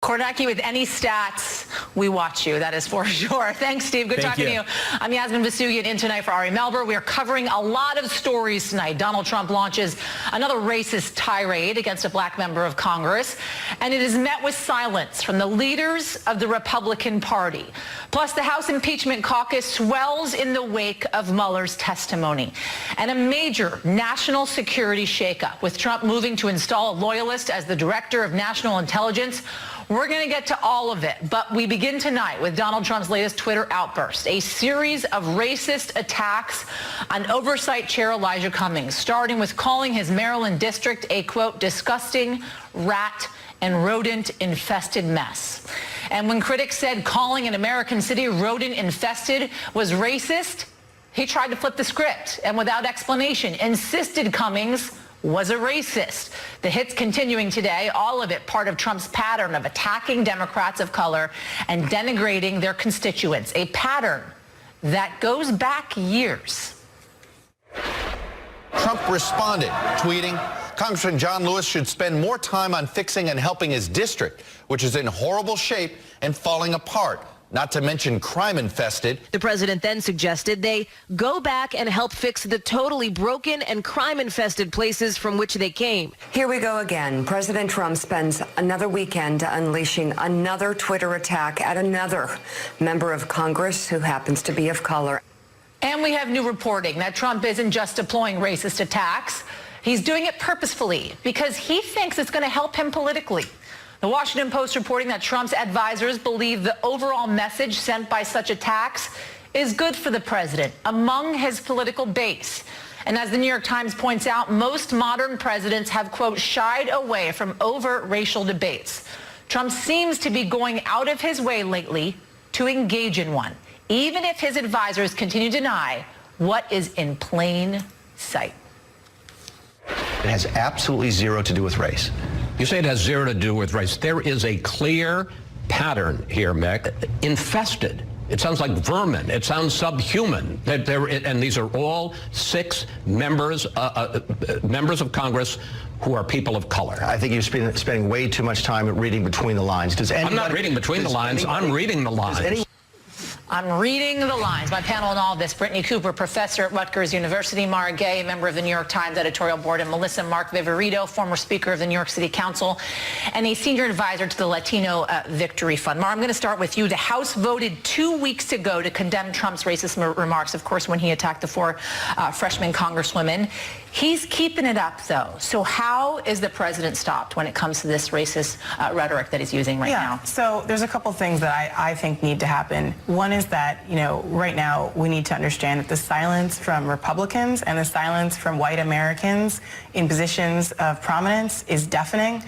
Kornacki, with any stats, we watch you. That is for sure. Thanks, Steve. Good talking to you. I'm Yasmin Vasugian in tonight for Ari Melber. We are covering a lot of stories tonight. Donald Trump launches another racist tirade against a black member of Congress, and it is met with silence from the leaders of the Republican Party. Plus, the House impeachment caucus swells in the wake of Mueller's testimony. And a major national security shakeup, with Trump moving to install a loyalist as the director of national intelligence. We're going to get to all of it, but we begin tonight with Donald Trump's latest Twitter outburst, a series of racist attacks on Oversight Chair Elijah Cummings, starting with calling his Maryland district a, quote, disgusting, rat and rodent-infested mess. And when critics said calling an American city rodent-infested was racist, he tried to flip the script and without explanation insisted Cummings was a racist. The hits continuing today, all of it part of Trump's pattern of attacking Democrats of color and denigrating their constituents, a pattern that goes back years. Trump responded, tweeting, Congressman John Lewis should spend more time on fixing and helping his district, which is in horrible shape and falling apart. Not to mention crime-infested. The president then suggested they go back and help fix the totally broken and crime-infested places from which they came. Here we go again. President Trump spends another weekend unleashing another Twitter attack at another member of Congress who happens to be of color. And we have new reporting that Trump isn't just deploying racist attacks. He's doing it purposefully because he thinks it's going to help him politically. The Washington Post reporting that Trump's advisors believe the overall message sent by such attacks is good for the president among his political base. And as the New York Times points out, most modern presidents have, quote, shied away from overt racial debates. Trump seems to be going out of his way lately to engage in one, even if his advisors continue to deny what is in plain sight. It has absolutely zero to do with race. You say it has zero to do with race. There is a clear pattern here, Mick. Infested. It sounds like vermin. It sounds subhuman. And these are all 6 members of Congress who are people of color. I think you're spending way too much time reading between the lines. I'm not reading between the lines. I'm reading the lines. I'm reading the lines. My panel on all this, Brittany Cooper, professor at Rutgers University, Mara Gay, member of the New York Times editorial board, and Melissa Mark Viverito, former speaker of the New York City Council and a senior advisor to the Latino Victory Fund. Mara, I'm going to start with you. The House voted 2 weeks ago to condemn Trump's racist remarks, of course, when he attacked the 4 freshman congresswomen. He's keeping it up, though. So how is the president stopped when it comes to this racist rhetoric that he's using right now? So there's a couple things that I think need to happen. One is that, right now we need to understand that the silence from Republicans and the silence from white Americans in positions of prominence is deafening.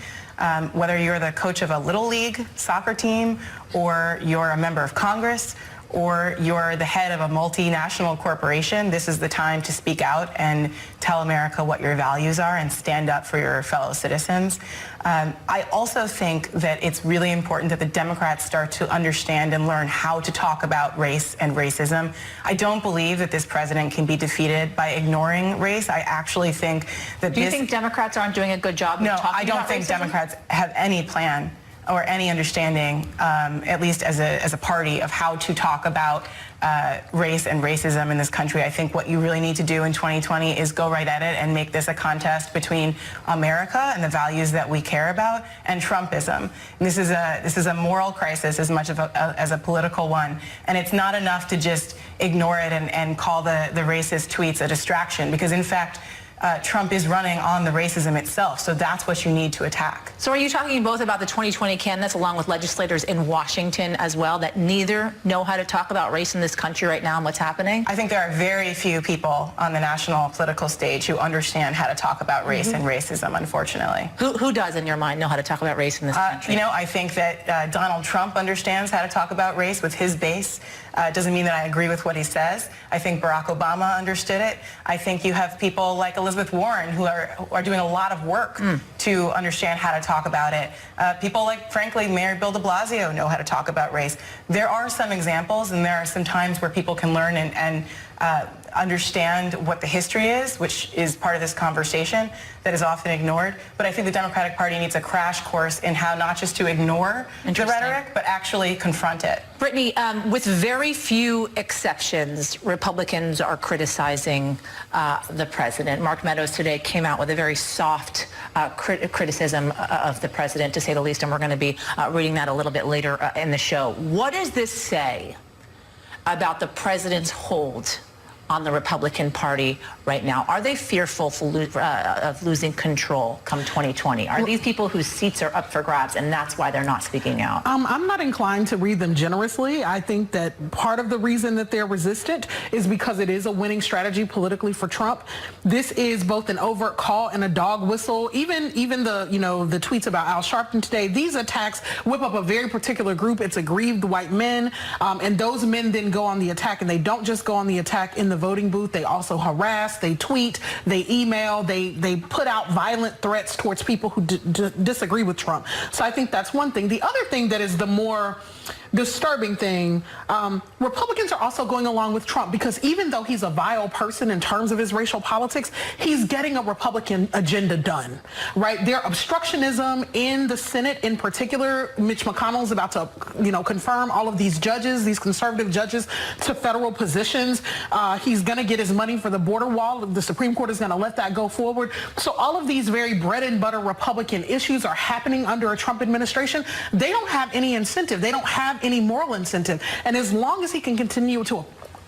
Whether you're the coach of a little league soccer team or you're a member of Congress or you're the head of a multinational corporation, this is the time to speak out and tell America what your values are and stand up for your fellow citizens. I also think that it's really important that the Democrats start to understand and learn how to talk about race and racism. I don't believe that this president can be defeated by ignoring race. I actually think that Do you think Democrats aren't doing a good job of talking about racism? No, I don't think Democrats have any plan or any understanding, at least as a party, of how to talk about race and racism in this country. I think what you really need to do in 2020 is go right at it and make this a contest between America and the values that we care about and Trumpism. And this is a moral crisis as much as a political one, and it's not enough to just ignore it and call the racist tweets a distraction, because in fact Trump is running on the racism itself, so that's what you need to attack. So are you talking both about the 2020 candidates along with legislators in Washington as well that neither know how to talk about race in this country right now and what's happening? I think there are very few people on the national political stage who understand how to talk about race and racism, unfortunately. Who does, in your mind, know how to talk about race in this country? I think that Donald Trump understands how to talk about race with his base. Doesn't mean that I agree with what he says. I think Barack Obama understood it. I think you have people like Elizabeth Warren who are doing a lot of work to understand how to talk about it. People like, frankly, Mayor Bill de Blasio know how to talk about race. There are some examples, and there are some times where people can learn and understand what the history is, which is part of this conversation that is often ignored. But I think the Democratic Party needs a crash course in how not just to ignore the rhetoric, but actually confront it. Brittany, with very few exceptions, Republicans are criticizing the president. Mark Meadows today came out with a very soft criticism of the president, to say the least, and we're going to be reading that a little bit later in the show. What does this say about the president's hold on the Republican Party right now? Are they fearful of losing control come 2020? Are these people whose seats are up for grabs, and that's why they're not speaking out? I'm not inclined to read them generously. I think that part of the reason that they're resistant is because it is a winning strategy politically for Trump. This is both an overt call and a dog whistle. Even the the tweets about Al Sharpton today, these attacks whip up a very particular group. It's aggrieved white men, and those men then go on the attack, and they don't just go on the attack in the voting booth. They also harass, they tweet, they email, they put out violent threats towards people who disagree with Trump. So I think that's one thing. The other thing that is the more disturbing thing, Republicans are also going along with Trump because even though he's a vile person in terms of his racial politics, he's getting a Republican agenda done, right? Their obstructionism in the Senate in particular, Mitch McConnell's about to, confirm all of these judges, these conservative judges to federal positions. He's going to get his money for the border wall. The Supreme Court is going to let that go forward. So all of these very bread and butter Republican issues are happening under a Trump administration. They don't have any incentive. They don't have any moral incentive. And as long as he can continue to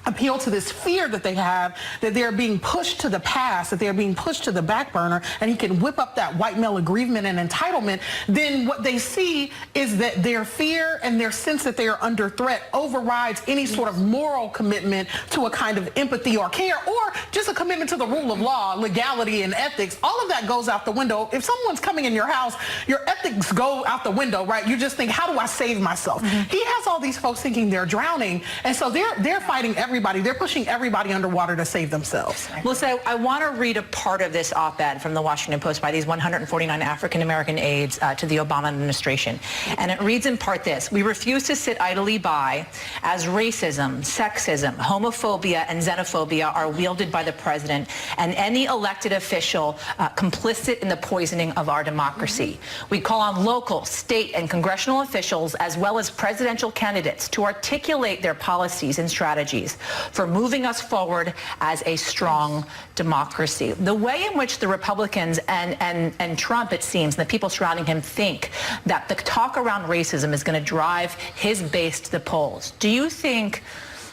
appeal to this fear that they have, that they're being pushed to the past, that they're being pushed to the back burner, and he can whip up that white male aggrievement and entitlement, then what they see is that their fear and their sense that they are under threat overrides any sort of moral commitment to a kind of empathy or care, or just a commitment to the rule of law, legality, and ethics. All of that goes out the window. If someone's coming in your house, your ethics go out the window, right? You just think, how do I save myself? He has all these folks thinking they're drowning, and so they're fighting everybody. They're pushing everybody underwater to save themselves. Melissa, I want to read a part of this op-ed from the Washington Post by these 149 African-American aides to the Obama administration. And it reads in part this: "We refuse to sit idly by as racism, sexism, homophobia, and xenophobia are wielded by the president and any elected official complicit in the poisoning of our democracy. We call on local, state, and congressional officials, as well as presidential candidates, to articulate their policies and strategies for moving us forward as a strong democracy." The way in which the Republicans and Trump, it seems, and the people surrounding him think that the talk around racism is going to drive his base to the polls. Do you think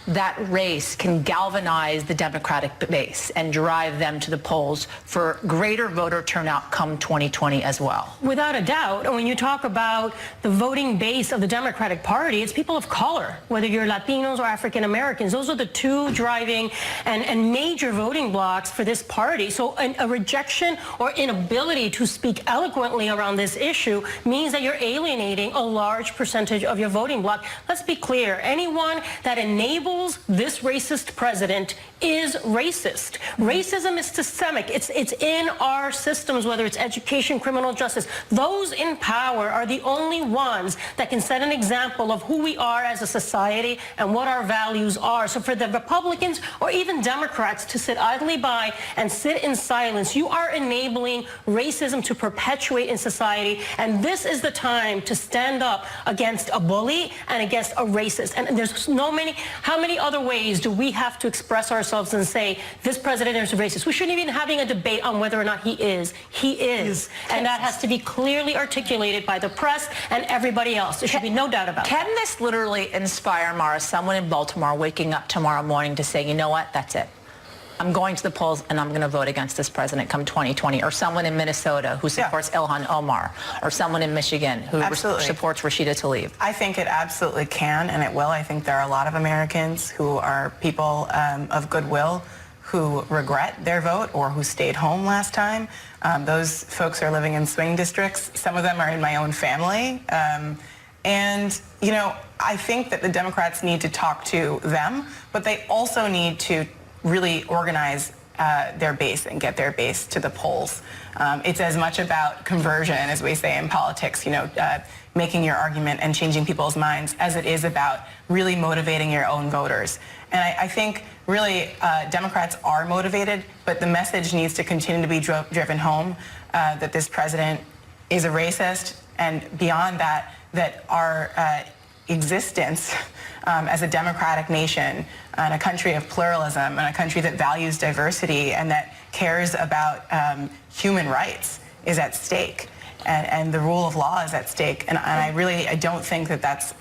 that race can galvanize the Democratic base and drive them to the polls for greater voter turnout come 2020 as well? Without a doubt. And when you talk about the voting base of the Democratic Party, it's people of color, whether you're Latinos or African Americans. Those are the two driving and major voting blocks for this party. So a rejection or inability to speak eloquently around this issue means that you're alienating a large percentage of your voting bloc. Let's be clear. Anyone that enables this racist president is racist. Racism is systemic. It's in our systems, whether it's education, criminal justice. Those in power are the only ones that can set an example of who we are as a society and what our values are. So for the Republicans or even Democrats to sit idly by and sit in silence, you are enabling racism to perpetuate in society. And this is the time to stand up against a bully and against a racist. And there's how many other ways do we have to express ourselves and say this president is racist? We shouldn't even be having a debate on whether or not he is. He is. And that has to be clearly articulated by the press and everybody else. There should be no doubt about it. Can this literally inspire, Mara, someone in Baltimore waking up tomorrow morning to say, you know what, that's it. I'm going to the polls and I'm going to vote against this president come 2020, or someone in Minnesota who supports Ilhan Omar, or someone in Michigan who supports Rashida Tlaib? I think it absolutely can, and it will. I think there are a lot of Americans who are people of goodwill who regret their vote or who stayed home last time. Those folks are living in swing districts. Some of them are in my own family. And, I think that the Democrats need to talk to them, but they also need to really organize their base and get their base to the polls. It's as much about conversion, as we say in politics, making your argument and changing people's minds as it is about really motivating your own voters. And I think really Democrats are motivated, but the message needs to continue to be driven home that this president is a racist, and beyond that, that our existence as a democratic nation and a country of pluralism and a country that values diversity and that cares about human rights is at stake. And the rule of law is at stake, and I don't think that that's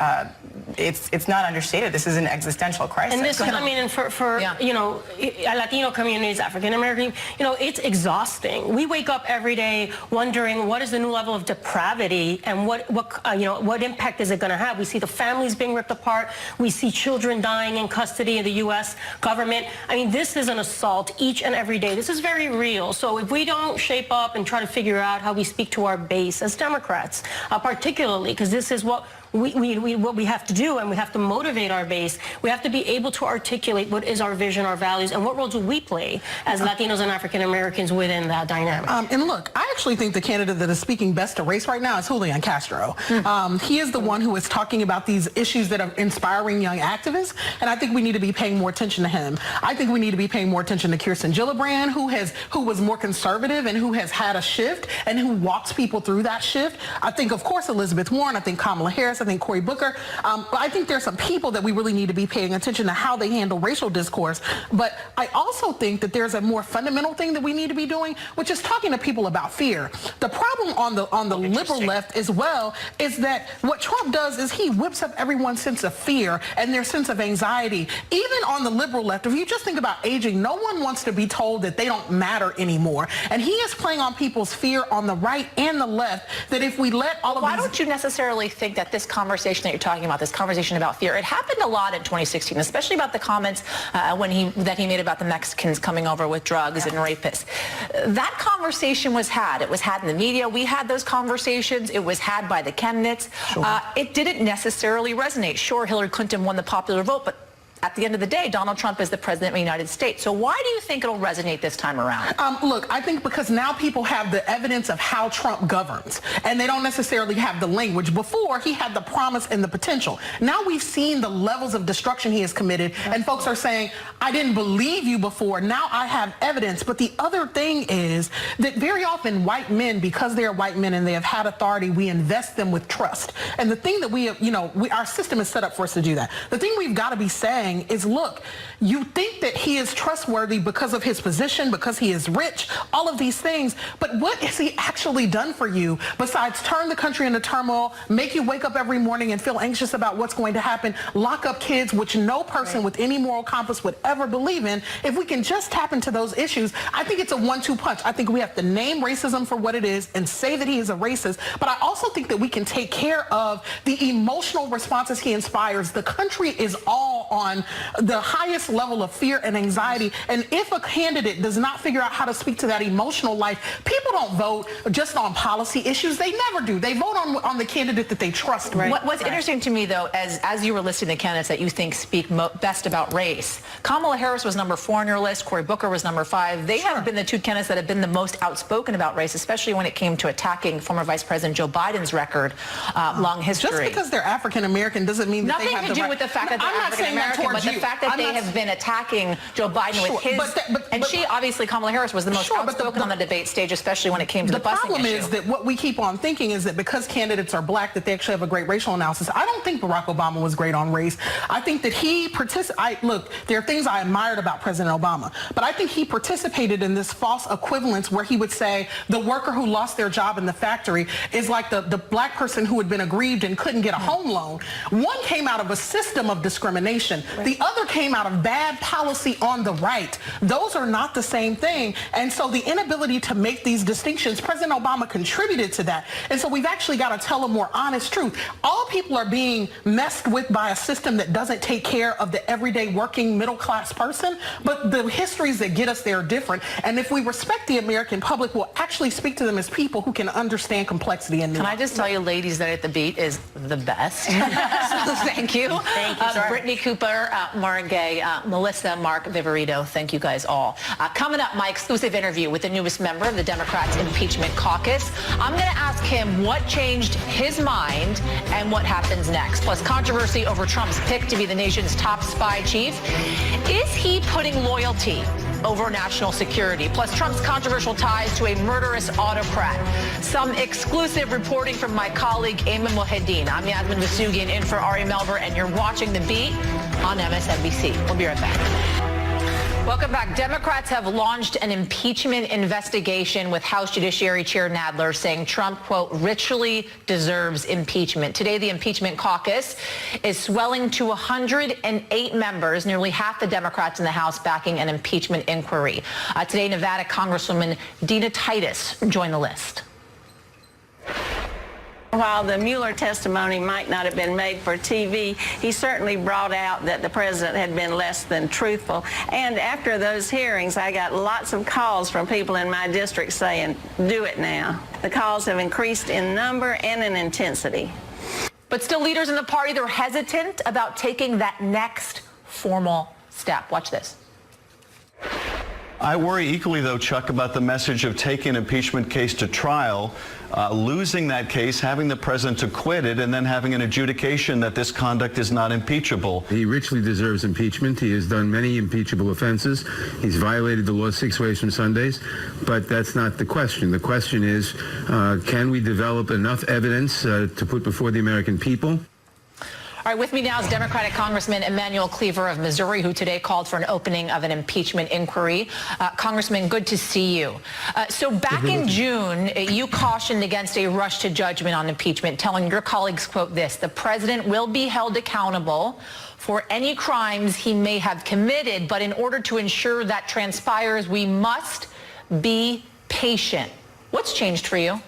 it's not understated. This is an existential crisis. And this, I mean, and for you know, Latino communities, African American, you know, it's exhausting. We wake up every day wondering what is the new level of depravity and what you know, what impact is it going to have. We see the families being ripped apart. We see children dying in custody of the U.S. government. I mean, this is an assault each and every day. This is very real. So if we don't shape up and try to figure out how we speak to our base as Democrats, particularly because this is what we have to do, and we have to motivate our base. We have to be able to articulate what is our vision, our values, and what role do we play as Latinos and African Americans within that dynamic. And look, I actually think the candidate that is speaking best to race right now is Julian Castro. He is the one who is talking about these issues that are inspiring young activists, and I think we need to be paying more attention to him. I think we need to be paying more attention to Kirsten Gillibrand, who was more conservative and who has had a shift and who walks people through that shift. I think, of course, Elizabeth Warren. I think Kamala Harris. I think Cory Booker. I think there's some people that we really need to be paying attention to how they handle racial discourse. But I also think that there's a more fundamental thing that we need to be doing, which is talking to people about fear. The problem on the liberal left as well is that what Trump does is he whips up everyone's sense of fear and their sense of anxiety. Even on the liberal left, if you just think about aging, no one wants to be told that they don't matter anymore. And he is playing on people's fear on the right and the left, that if we let all of Why don't you necessarily think that this conversation that you're talking about, this conversation about fear, it happened a lot in 2016, especially about the comments that he made about the Mexicans coming over with drugs and rapists. That conversation was had. It was had in the media. We had those conversations. It was had by the candidates. Sure. It didn't necessarily resonate. Sure, Hillary Clinton won the popular vote, but at the end of the day, Donald Trump is the president of the United States. So why do you think it'll resonate this time around? Look, I think because now people have the evidence of how Trump governs, and they don't necessarily have the language. Before, he had the promise and the potential. Now we've seen the levels of destruction he has committed, and folks are saying, I didn't believe you before. Now I have evidence. But the other thing is that very often white men, because they are white men and they have had authority, we invest them with trust. And the thing that our system is set up for us to do that. The thing we've got to be saying is, look, you think that he is trustworthy because of his position, because he is rich, all of these things, but what has he actually done for you besides turn the country into turmoil, make you wake up every morning and feel anxious about what's going to happen, lock up kids, which no person with any moral compass would ever believe in? If we can just tap into those issues, I think it's a 1-2 punch. I think we have to name racism for what it is and say that he is a racist, but I also think that we can take care of the emotional responses he inspires. The country is all on the highest level of fear and anxiety, and if a candidate does not figure out how to speak to that emotional life, people don't vote just on policy issues. They never do. They vote on the candidate that they trust. Right. What's interesting to me, though, as you were listing the candidates that you think speak best about race, Kamala Harris was number 4 on your list. Cory Booker was number 5. They have been the two candidates that have been the most outspoken about race, especially when it came to attacking former Vice President Joe Biden's record, long history. Just because they're African American doesn't mean that nothing they have to do with the fact that they're African American, but the fact that they have been attacking Joe Biden with his, she obviously, Kamala Harris was the most outspoken on the debate stage, especially when it came to the busing issue. The problem is that what we keep on thinking is that because candidates are black, that they actually have a great racial analysis. I don't think Barack Obama was great on race. I think that he look, there are things I admired about President Obama, but I think he participated in this false equivalence where he would say the worker who lost their job in the factory is like the black person who had been aggrieved and couldn't get a home loan. One came out of a system of discrimination. The other came out of bad policy on the right. Those are not the same thing. And so the inability to make these distinctions, President Obama contributed to that. And so we've actually got to tell a more honest truth. All people are being messed with by a system that doesn't take care of the everyday working middle class person, but the histories that get us there are different. And if we respect the American public, we'll actually speak to them as people who can understand complexity and nuance. Can I just tell you, ladies, that At the Beat is the best. So thank you. Thank you, Brittany Cooper, Maura Gay, Melissa, Mark Viverito, thank you guys all. Coming up, my exclusive interview with the newest member of the Democrats' impeachment caucus. I'm going to ask him what changed his mind and what happens next. Plus, controversy over Trump's pick to be the nation's top spy chief. Is he putting loyalty over national security? Plus, Trump's controversial ties to a murderous autocrat. Some exclusive reporting from my colleague, Ayman Mohyeddin. I'm Yasmin Vasugian in for Ari Melber, and you're watching The Beat on MSNBC. We'll be right back. Welcome back. Democrats have launched an impeachment investigation with House Judiciary Chair Nadler saying Trump, quote, richly deserves impeachment. Today, the impeachment caucus is swelling to 108 members, nearly half the Democrats in the House backing an impeachment inquiry. Today, Nevada Congresswoman Dina Titus joined the list. While the Mueller testimony might not have been made for TV, he certainly brought out that the president had been less than truthful. And after those hearings, I got lots of calls from people in my district saying, do it now. The calls have increased in number and in intensity. But still, leaders in the party, they're hesitant about taking that next formal step. Watch this. I worry equally, though, Chuck, about the message of taking an impeachment case to trial, losing that case, having the president acquit it, and then having an adjudication that this conduct is not impeachable. He richly deserves impeachment. He has done many impeachable offenses. He's violated the law 6 ways from Sundays. But that's not the question. The question is, can we develop enough evidence to put before the American people? All right, with me now is Democratic Congressman Emanuel Cleaver of Missouri, who today called for an opening of an impeachment inquiry. Congressman, good to see you. So back in June, you cautioned against a rush to judgment on impeachment, telling your colleagues, quote, this, the president will be held accountable for any crimes he may have committed, but in order to ensure that transpires, we must be patient. What's changed for you?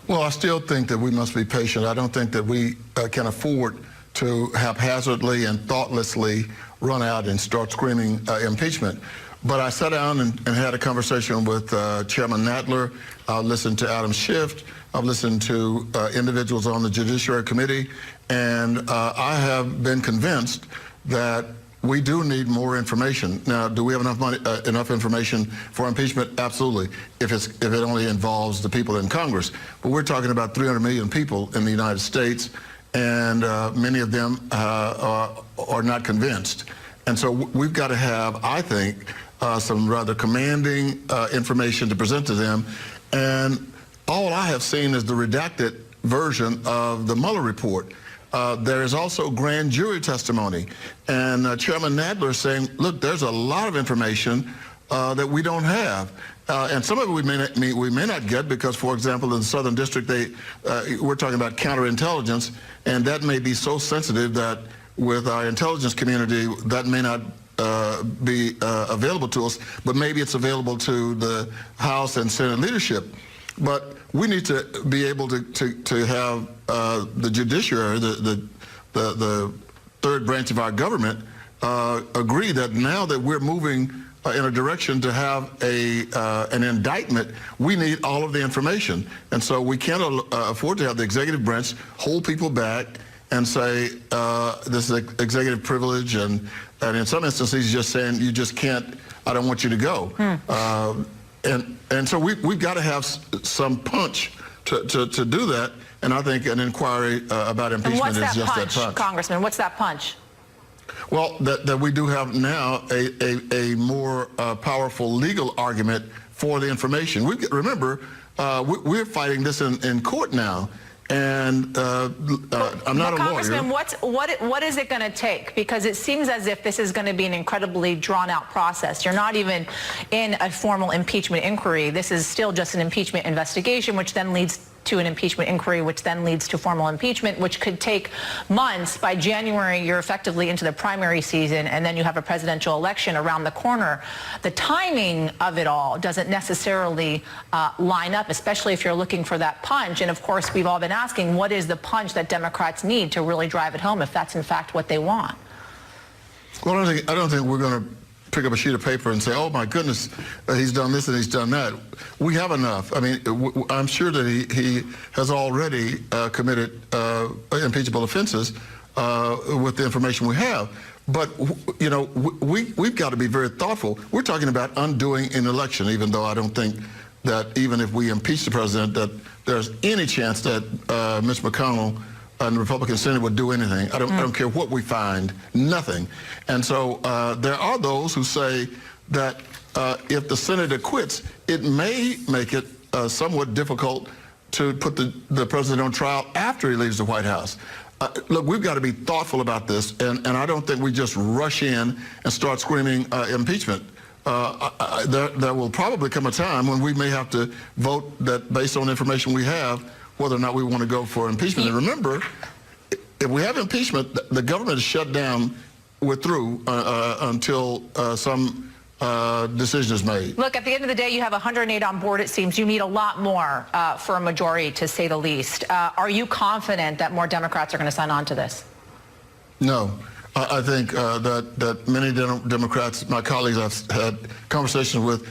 Well, I still think that we must be patient. I don't think that we can afford to haphazardly and thoughtlessly run out and start screaming impeachment. But I sat down and had a conversation with Chairman Nadler. I listened to Adam Schiff. I've listened to individuals on the Judiciary Committee. And I have been convinced that we do need more information. Now, do we have enough information for impeachment? Absolutely, if it only involves the people in Congress. But we're talking about 300 million people in the United States, and many of them are not convinced. And so we've got to have, I think, some rather commanding information to present to them. And all I have seen is the redacted version of the Mueller report. There is also grand jury testimony. And Chairman Nadler is saying, look, there's a lot of information that we don't have. And some of it we may not get because, for example, in the Southern District, we're talking about counterintelligence, and that may be so sensitive that with our intelligence community, that may not be available to us, but maybe it's available to the House and Senate leadership. But we need to be able to have the judiciary, the third branch of our government, agree that now that we're moving in a direction to have an indictment, we need all of the information. And so we can't afford to have the executive branch hold people back and say this is executive privilege, and in some instances just saying you just can't, I don't want you to go. And so we've got to have some punch to do that, and I think an inquiry about impeachment is just that punch. Congressman, what's that punch? Well, that we do have now a more powerful legal argument for the information. Remember, we're fighting this in court now. And I'm not a lawyer. Congressman, what is it going to take? Because it seems as if this is going to be an incredibly drawn-out process. You're not even in a formal impeachment inquiry. This is still just an impeachment investigation, which then leads to an impeachment inquiry, which then leads to formal impeachment, which could take months. By January, you're effectively into the primary season, and then you have a presidential election around the corner. The timing of it all doesn't necessarily line up, especially if you're looking for that punch. And of course, we've all been asking, what is the punch that Democrats need to really drive it home if that's in fact what they want? Well, I don't think we're going to pick up a sheet of paper and say, oh my goodness, he's done this and he's done that. We have enough. I mean, I'm sure that he has already committed impeachable offenses with the information we have. But, you know, we've got to be very thoughtful. We're talking about undoing an election, even though I don't think that even if we impeach the president, that there's any chance that Mitch McConnell and the Republican Senate would do anything. I don't care what we find, nothing. And so there are those who say that if the Senate acquits, it may make it somewhat difficult to put the president on trial after he leaves the White House. Look, we've got to be thoughtful about this, and I don't think we just rush in and start screaming impeachment. There will probably come a time when we may have to vote that based on information we have, whether or not we want to go for impeachment. And remember, if we have impeachment, the government is shut down. We're through until some decision is made. Look, at the end of the day, you have 108 on board, it seems. You need a lot more for a majority, to say the least. Are you confident that more Democrats are going to sign on to this? No. I think that many Democrats, my colleagues I've had conversations with,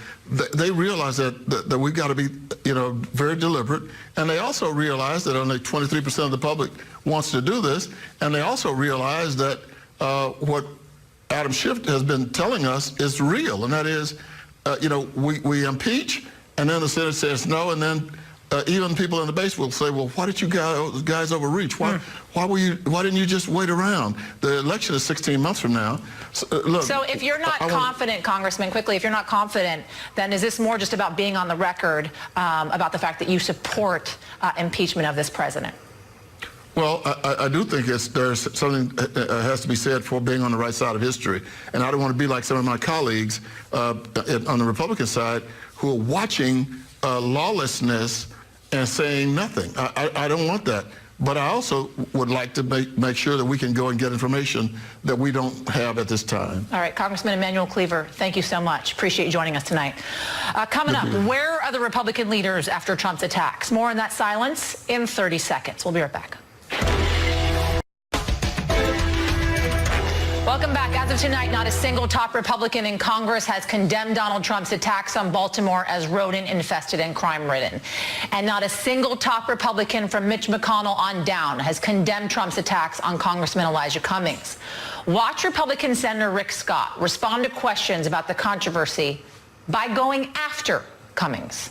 they realize that we've got to be, you know, very deliberate. And they also realize that only 23% of the public wants to do this. And they also realize that what Adam Schiff has been telling us is real. And that is, you know, we impeach, and then the Senate says no, and then even people in the base will say, well, why did you guys overreach? Why didn't you just wait around? The election is 16 months from now. So if you're not confident, Congressman, quickly, if you're not confident, then is this more just about being on the record about the fact that you support impeachment of this president? Well, I do think there's something that has to be said for being on the right side of history. And I don't want to be like some of my colleagues on the Republican side who are watching lawlessness and saying nothing. I don't want that. But I also would like to make sure that we can go and get information that we don't have at this time. All right, Congressman Emanuel Cleaver, thank you so much. Appreciate you joining us tonight. Coming up, where are the Republican leaders after Trump's attacks? More on that silence in 30 seconds. We'll be right back. Welcome back. As of tonight, not a single top Republican in Congress has condemned Donald Trump's attacks on Baltimore as rodent-infested and crime-ridden. And not a single top Republican from Mitch McConnell on down has condemned Trump's attacks on Congressman Elijah Cummings. Watch Republican Senator Rick Scott respond to questions about the controversy by going after Cummings.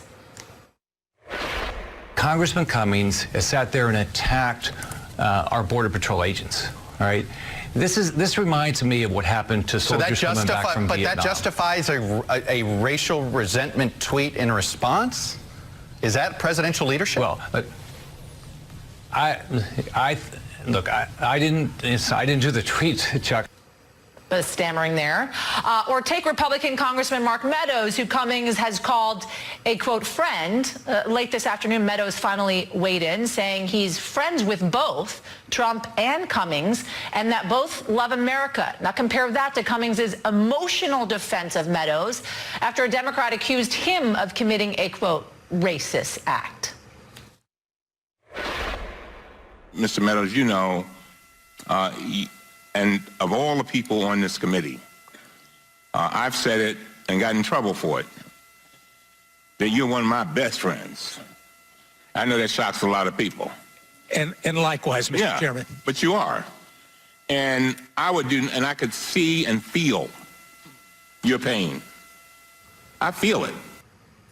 Congressman Cummings has sat there and attacked our Border Patrol agents, all right? This reminds me of what happened to soldiers coming back from Vietnam. But that justifies a racial resentment tweet in response? Is that presidential leadership? Well, I didn't do the tweet, Chuck. The stammering there. Or take Republican Congressman Mark Meadows, who Cummings has called a, quote, friend. Late this afternoon, Meadows finally weighed in, saying he's friends with both Trump and Cummings, and that both love America. Now compare that to Cummings' emotional defense of Meadows after a Democrat accused him of committing a, quote, racist act. Mr. Meadows, you know, and of all the people on this committee, I've said it and got in trouble for it, that you're one of my best friends. I know that shocks a lot of people. And likewise, Mr. Chairman. But you are. And I could see and feel your pain. I feel it.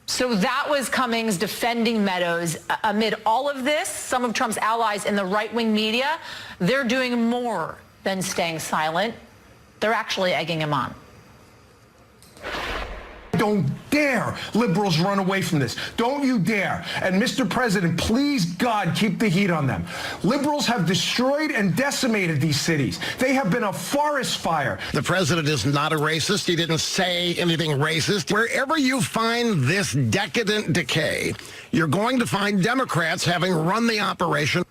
So that was Cummings defending Meadows. Amid all of this, some of Trump's allies in the right-wing media, they're doing more than staying silent. They're actually egging him on. Don't dare, liberals, run away from this. Don't you dare. And Mr. President, please, God, keep the heat on them. Liberals have destroyed and decimated these cities. They have been a forest fire. The president is not a racist. He didn't say anything racist. Wherever you find this decadent decay, you're going to find Democrats having run the operation.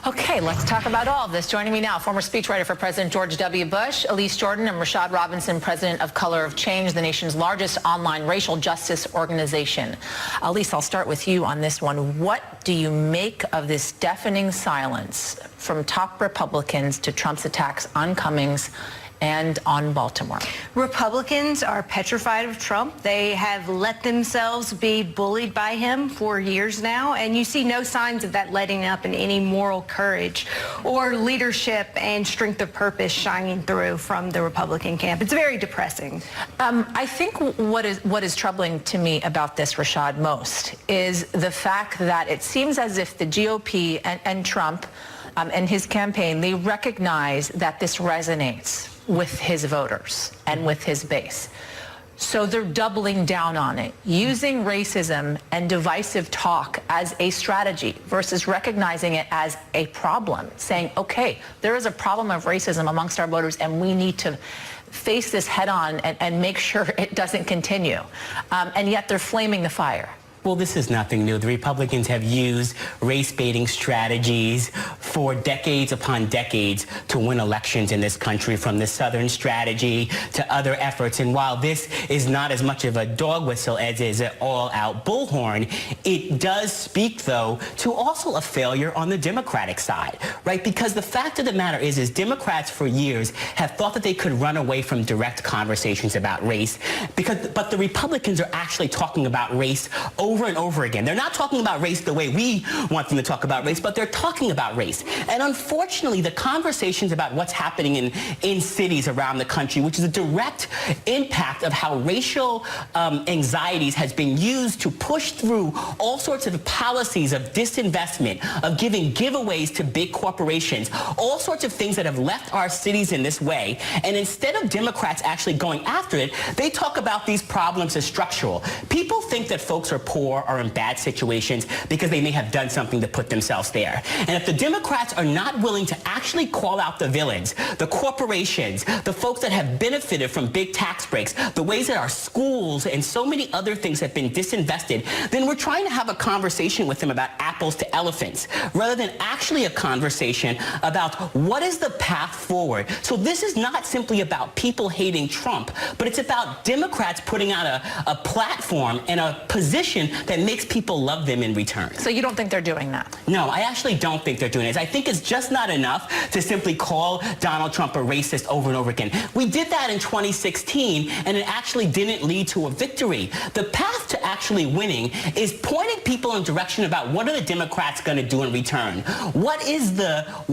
Okay, let's talk about all of this. Joining me now, former speechwriter for President George W. Bush, Elise Jordan, and Rashad Robinson, president of Color of Change, the nation's largest online racial justice organization. Elise, I'll start with you on this one. What do you make of this deafening silence from top Republicans to Trump's attacks on Cummings and on Baltimore? Republicans are petrified of Trump. They have let themselves be bullied by him for years now, and you see no signs of that letting up in any moral courage or leadership and strength of purpose shining through from the Republican camp. It's very depressing. I think what is troubling to me about this, Rashad, most is the fact that it seems as if the GOP and Trump and his campaign, they recognize that this resonates with his voters and with his base. So they're doubling down on it, using racism and divisive talk as a strategy versus recognizing it as a problem, saying, okay, there is a problem of racism amongst our voters and we need to face this head on and make sure it doesn't continue. And yet they're flaming the fire. Well, this is nothing new. The Republicans have used race-baiting strategies for decades upon decades to win elections in this country, from the Southern strategy to other efforts. And while this is not as much of a dog whistle as is an all-out bullhorn, it does speak, though, to also a failure on the Democratic side, right? Because the fact of the matter is Democrats for years have thought that they could run away from direct conversations about race, but the Republicans are actually talking about race over and over again. They're not talking about race the way we want them to talk about race, but they're talking about race. And unfortunately, the conversations about what's happening in cities around the country, which is a direct impact of how racial anxieties has been used to push through all sorts of policies of disinvestment, of giving giveaways to big corporations, all sorts of things that have left our cities in this way. And instead of Democrats actually going after it, they talk about these problems as structural. People think that folks are poor or are in bad situations because they may have done something to put themselves there. And if the Democrats are not willing to actually call out the villains, the corporations, the folks that have benefited from big tax breaks, the ways that our schools and so many other things have been disinvested, then we're trying to have a conversation with them about apples to elephants, rather than actually a conversation about what is the path forward. So this is not simply about people hating Trump, but it's about Democrats putting out a platform and a position that makes people love them in return. So you don't think they're doing that? No, I actually don't think they're doing it. I think it's just not enough to simply call Donald Trump a racist over and over again. We did that in 2016, and it actually didn't lead to a victory. The path to actually winning is pointing people in direction about what are the Democrats going to do in return?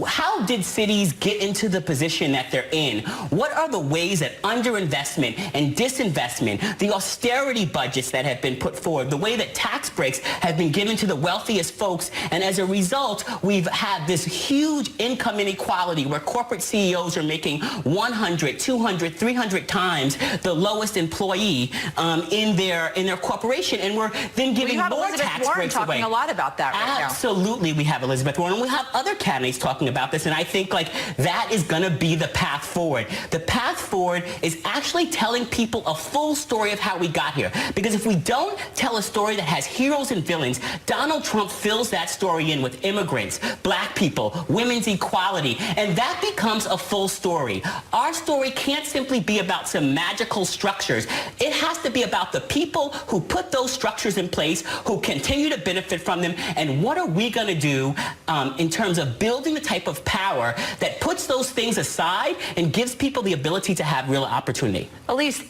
How did cities get into the position that they're in? What are the ways that underinvestment and disinvestment, the austerity budgets that have been put forward, the way that tax breaks have been given to the wealthiest folks, and as a result, we've had this huge income inequality where corporate CEOs are making 100, 200, 300 times the lowest employee in their corporation, and we're then giving more tax breaks away. Talking a lot about that right now. Absolutely, we have Elizabeth Warren, and we have other candidates talking about this, and I think that is going to be the path forward. The path forward is actually telling people a full story of how we got here, because if we don't tell a story that has heroes and villains, Donald Trump fills that story in with immigrants, black people, women's equality, and that becomes a full story. Our story can't simply be about some magical structures. It has to be about the people who put those structures in place, who continue to benefit from them, and what are we going to do in terms of building the type of power that puts those things aside and gives people the ability to have real opportunity. Elise,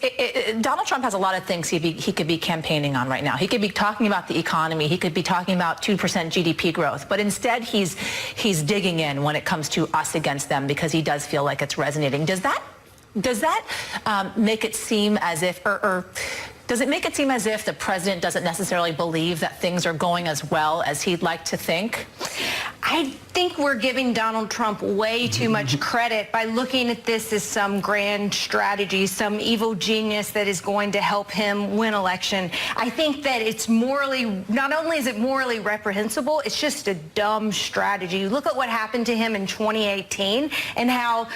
Donald Trump has a lot of things he could be campaigning on right now. He could be talking about the economy. He could be talking about 2% GDP growth. But instead, he's digging in when it comes to us against them because he does feel like it's resonating. Does that make it seem as if, or does it make it seem as if the president doesn't necessarily believe that things are going as well as he'd like to think? I think we're giving Donald Trump way too much credit by looking at this as some grand strategy, some evil genius that is going to help him win election. I think that it's morally, not only is it morally reprehensible, it's just a dumb strategy. Look at what happened to him in 2018 and how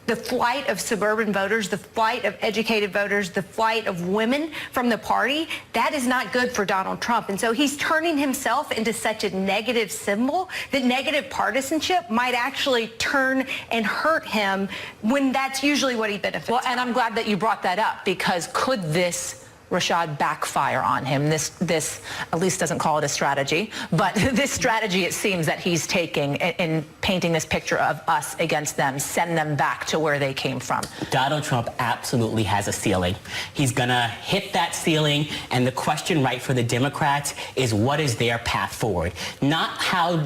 the flight of suburban voters, the flight of educated voters, the flight of women from the party, that is not good for Donald Trump. And so he's turning himself into such a negative symbol that negative partisanship might actually turn and hurt him when that's usually what he benefits Well, and I'm glad that you brought that up, because could this, Rashad, backfire on him? This at least doesn't call it a strategy, but this strategy, it seems, that he's taking in painting this picture of us against them, send them back to where they came from. Donald Trump absolutely has a ceiling. He's gonna hit that ceiling, and the question right for the Democrats is, what is their path forward? Not how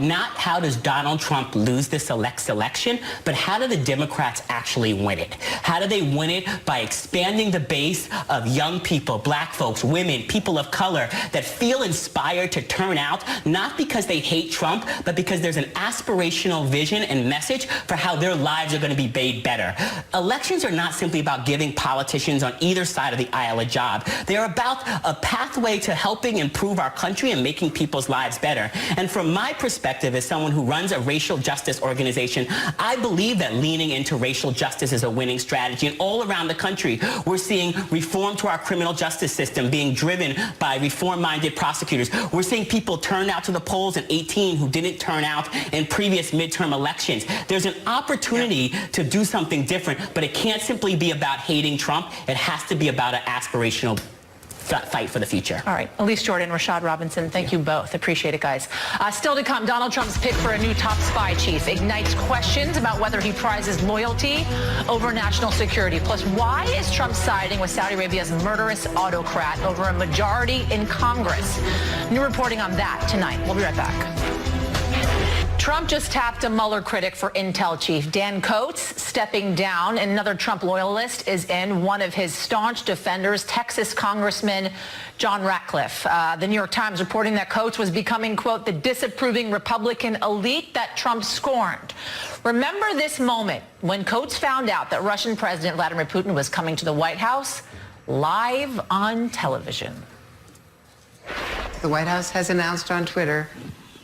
does Donald Trump lose this election, but how do the Democrats actually win it? How do they win it? By expanding the base of young people, black folks, women, people of color that feel inspired to turn out, not because they hate Trump, but because there's an aspirational vision and message for how their lives are going to be made better. Elections are not simply about giving politicians on either side of the aisle a job. They're about a pathway to helping improve our country and making people's lives better. And from my perspective, as someone who runs a racial justice organization, I believe that leaning into racial justice is a winning strategy. And all around the country, we're seeing reform to our criminal justice system being driven by reform-minded prosecutors. We're seeing people turn out to the polls in 2018 who didn't turn out in previous midterm elections. There's an opportunity to do something different, but it can't simply be about hating Trump. It has to be about an aspirational fight for the future. All right. Elise Jordan, Rashad Robinson, thank you both. Appreciate it, guys. Still to come, Donald Trump's pick for a new top spy chief ignites questions about whether he prizes loyalty over national security. Plus, why is Trump siding with Saudi Arabia's murderous autocrat over a majority in Congress? New reporting on that tonight. We'll be right back. Trump just tapped a Mueller critic for Intel chief. Dan Coats stepping down. Another Trump loyalist is in. One of his staunch defenders, Texas Congressman John Ratcliffe. The New York Times reporting that Coats was becoming, quote, the disapproving Republican elite that Trump scorned. Remember this moment when Coats found out that Russian President Vladimir Putin was coming to the White House live on television. The White House has announced on Twitter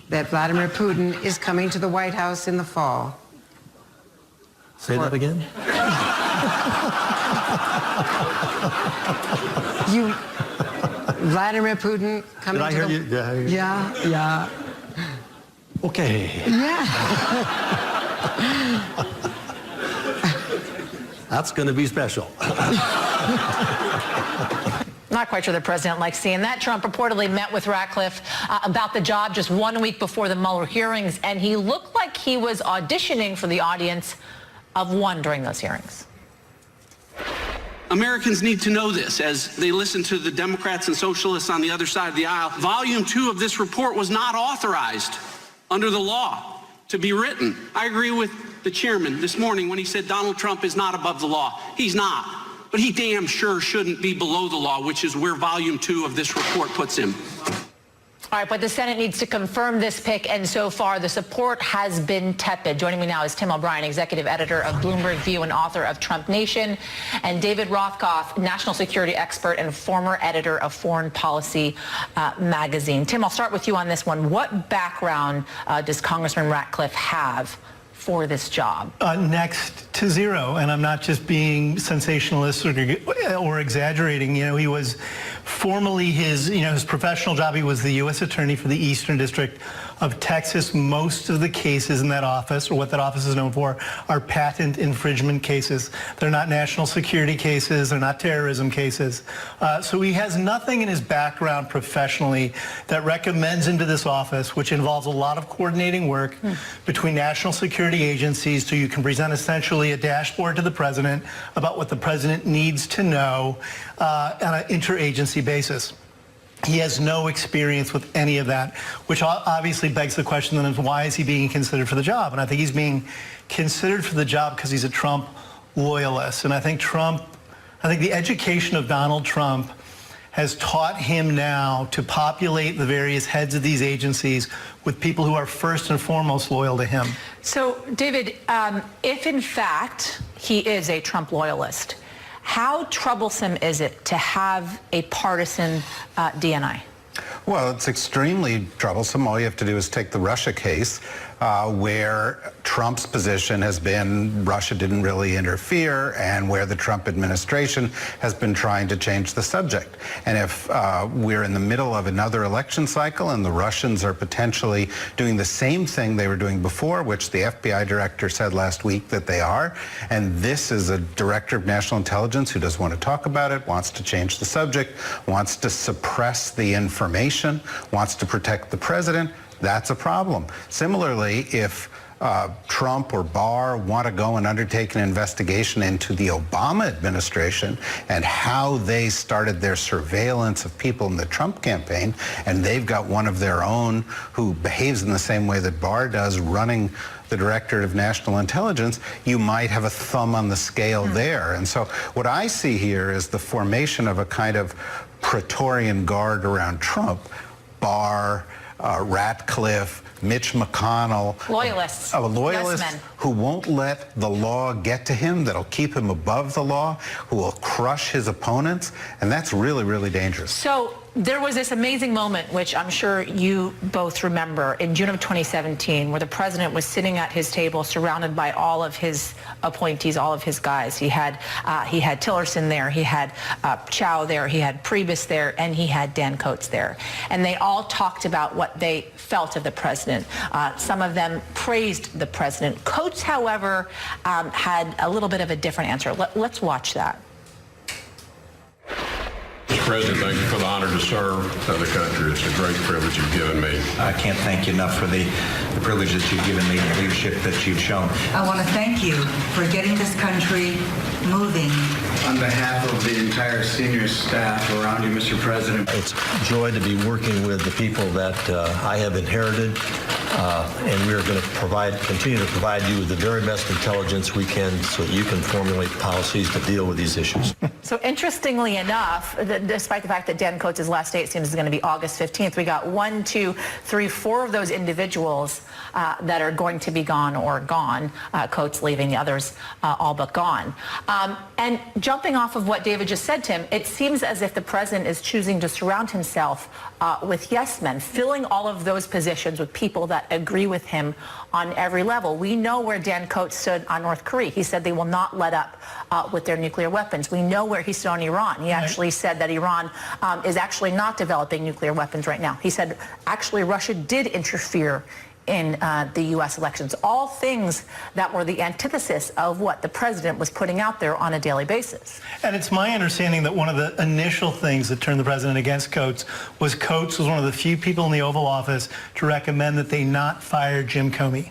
that Vladimir Putin is coming to the White House in the fall. Say that again? Vladimir Putin coming Did I hear you? Did I hear you? Yeah. Okay. Yeah. That's going to be special. Not quite sure the president likes seeing that. Trump reportedly met with Ratcliffe about the job just 1 week before the Mueller hearings, and he looked like he was auditioning for the audience of one during those hearings. Americans need to know this as they listen to the Democrats and socialists on the other side of the aisle. Volume 2 of this report was not authorized under the law to be written. I agree with the chairman this morning when he said Donald Trump is not above the law. He's not. But he damn sure shouldn't be below the law, which is where volume 2 of this report puts him. All right, but the Senate needs to confirm this pick, and so far the support has been tepid. Joining me now is Tim O'Brien, executive editor of Bloomberg View and author of Trump Nation, and David Rothkopf, national security expert and former editor of Foreign Policy magazine. Tim, I'll start with you on this one. What background does Congressman Ratcliffe have for this job? Next to zero, and I'm not just being sensationalist or exaggerating. You know, he was formally his professional job. He was the U.S. Attorney for the Eastern District of Texas. Most of the cases in that office, or what that office is known for, are patent infringement cases. They're not national security cases. They're not terrorism cases. So he has nothing in his background professionally that recommends him to this office, which involves a lot of coordinating work between national security agencies, so you can present essentially a dashboard to the president about what the president needs to know on an interagency basis. He has no experience with any of that, which obviously begs the question then, why is he being considered for the job? And I think he's being considered for the job because he's a Trump loyalist. And I think the education of Donald Trump has taught him now to populate the various heads of these agencies with people who are first and foremost loyal to him. So, David, if in fact he is a Trump loyalist, how troublesome is it to have a partisan DNI? Well, it's extremely troublesome. All you have to do is take the Russia case, where Trump's position has been Russia didn't really interfere, and where the Trump administration has been trying to change the subject. And if we're in the middle of another election cycle and the Russians are potentially doing the same thing they were doing before, which the FBI director said last week that they are, and this is a director of national intelligence who doesn't want to talk about it, wants to change the subject, wants to suppress the information, wants to protect the president, that's a problem. Similarly, if Trump or Barr want to go and undertake an investigation into the Obama administration and how they started their surveillance of people in the Trump campaign, and they've got one of their own who behaves in the same way that Barr does running the director of national intelligence, you might have a thumb on the scale there. And so what I see here is the formation of a kind of Praetorian Guard around Trump. Barr, Ratcliffe, Mitch McConnell. Loyalists. Loyalists Yes, men. who won't let the law get to him, that'll keep him above the law, who will crush his opponents, and that's really, really dangerous. So there was this amazing moment, which I'm sure you both remember, in June of 2017, where the president was sitting at his table surrounded by all of his appointees, all of his guys. He had Tillerson there, he had Chao there, he had Priebus there, and he had Dan Coats there. And they all talked about what they felt of the president. Some of them praised the president. Coats, however, had a little bit of a different answer. Let's watch that. Mr. President, thank you for the honor to serve the country. It's a great privilege you've given me. I can't thank you enough for the privilege that you've given me and the leadership that you've shown. I want to thank you for getting this country moving. On behalf of the entire senior staff around you, Mr. President, It's a joy to be working with the people that I have inherited, and we are going to continue to provide you with the very best intelligence we can so that you can formulate policies to deal with these issues. So interestingly enough, despite the fact that Dan Coats' last date seems is going to be August 15th, we got 1, 2, 3, 4 of those individuals that are going to be gone or gone. Coats leaving, the others all but gone. And jumping off of what David just said, Tim, it seems as if the president is choosing to surround himself with yes men, filling all of those positions with people that agree with him on every level. We know where Dan Coats stood on North Korea. He said they will not let up with their nuclear weapons. We know where he stood on Iran. He actually said that Iran is actually not developing nuclear weapons right now. He said actually Russia did interfere in the U.S. elections, all things that were the antithesis of what the president was putting out there on a daily basis. And it's my understanding that one of the initial things that turned the president against Coats was one of the few people in the Oval Office to recommend that they not fire Jim Comey.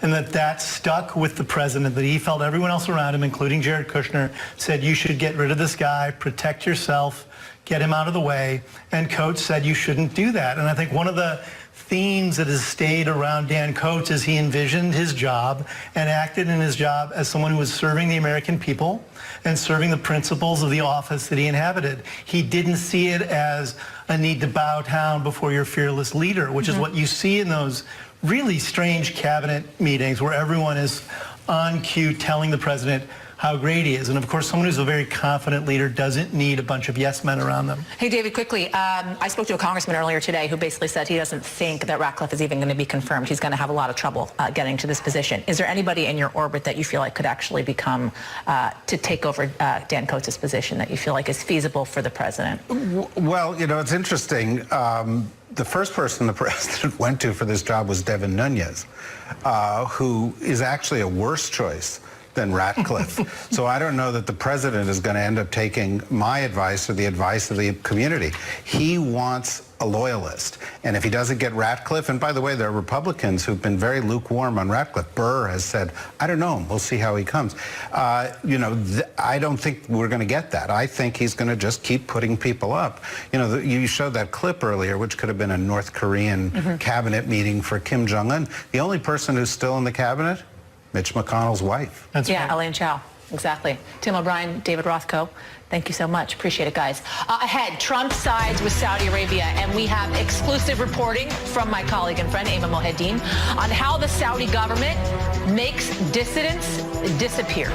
And that stuck with the president, that he felt everyone else around him, including Jared Kushner, said you should get rid of this guy, protect yourself, get him out of the way. And Coats said you shouldn't do that. And I think one of the themes that has stayed around Dan Coats is he envisioned his job and acted in his job as someone who was serving the American people and serving the principles of the office that he inhabited. He didn't see it as a need to bow down before your fearless leader, which is what you see in those really strange cabinet meetings where everyone is on cue telling the president how great he is. And of course, someone who's a very confident leader doesn't need a bunch of yes men around them. Hey, David, quickly, I spoke to a congressman earlier today who basically said he doesn't think that Ratcliffe is even going to be confirmed. He's going to have a lot of trouble getting to this position. Is there anybody in your orbit that you feel like could actually become, to take over Dan Coats' position, that you feel like is feasible for the president? Well, you know, it's interesting. The first person the president went to for this job was Devin Nunes, who is actually a worse choice than Ratcliffe. So I don't know that the president is going to end up taking my advice or the advice of the community. He wants a loyalist. And if he doesn't get Ratcliffe, and by the way, there are Republicans who've been very lukewarm on Ratcliffe. Burr has said, I don't know him. We'll see how he comes. You know, I don't think we're going to get that. I think he's going to just keep putting people up. You know, you showed that clip earlier, which could have been a North Korean cabinet meeting for Kim Jong-un. The only person who's still in the cabinet, Mitch McConnell's wife. Yeah, Elaine Chao. Exactly. Tim O'Brien, David Rothko, thank you so much. Appreciate it, guys. Ahead, Trump sides with Saudi Arabia, and we have exclusive reporting from my colleague and friend, Ayman Mohyeddin, on how the Saudi government makes dissidents disappear.